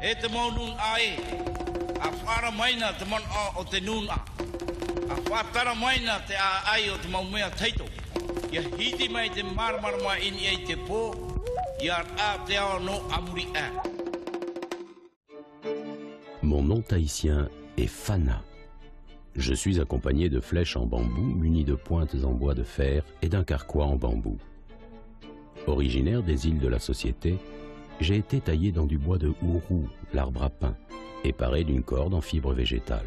E te mau nun ai, a whara maina te man o te nun a. A whatara maina te a ai o te mau mea teito. Ia hiti mai te marmarama ini ai te pō, ia a te ao no amuri a. Mon nom tahitien est Fana. Je suis accompagné de flèches en bambou munies de pointes en bois de fer et d'un carquois en bambou. Originaire des îles de la Société, j'ai été taillé dans du bois de hourou, l'arbre à pain, et paré d'une corde en fibre végétale.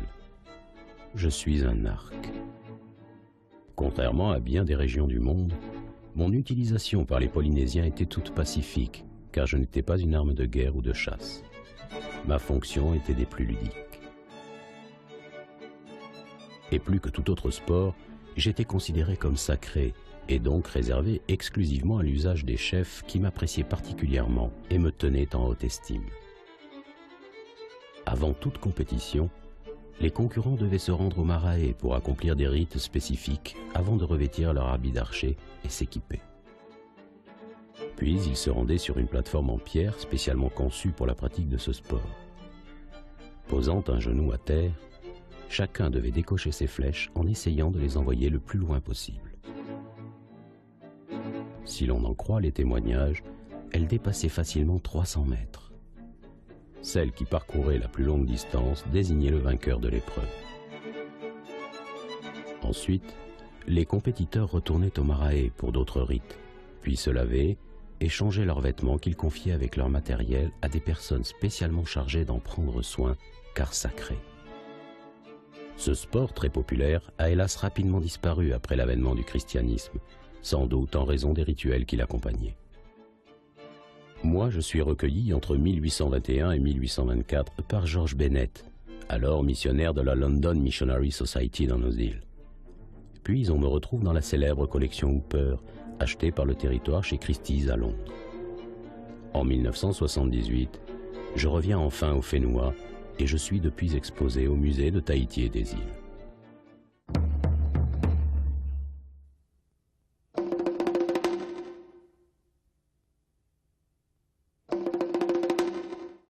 Je suis un arc. Contrairement à bien des régions du monde, mon utilisation par les Polynésiens était toute pacifique, car je n'étais pas une arme de guerre ou de chasse. Ma fonction était des plus ludiques. Et plus que tout autre sport, j'étais considéré comme sacré, et donc réservé exclusivement à l'usage des chefs qui m'appréciaient particulièrement et me tenaient en haute estime. Avant toute compétition, les concurrents devaient se rendre au Marae pour accomplir des rites spécifiques avant de revêtir leur habit d'archer et s'équiper. Puis ils se rendaient sur une plateforme en pierre spécialement conçue pour la pratique de ce sport. Posant un genou à terre, chacun devait décocher ses flèches en essayant de les envoyer le plus loin possible. Si l'on en croit les témoignages, elles dépassaient facilement 300 mètres. Celle qui parcourait la plus longue distance désignait le vainqueur de l'épreuve. Ensuite, les compétiteurs retournaient au Marae pour d'autres rites, puis se lavaient et changeaient leurs vêtements qu'ils confiaient avec leur matériel à des personnes spécialement chargées d'en prendre soin, car sacrés. Ce sport très populaire a hélas rapidement disparu après l'avènement du christianisme, sans doute en raison des rituels qui l'accompagnaient. Moi, je suis recueilli entre 1821 et 1824 par George Bennett, alors missionnaire de la London Missionary Society dans nos îles. Puis on me retrouve dans la célèbre collection Hooper, achetée par le territoire chez Christie's à Londres. En 1978, je reviens enfin au Whenua et je suis depuis exposé au musée de Tahiti et des îles.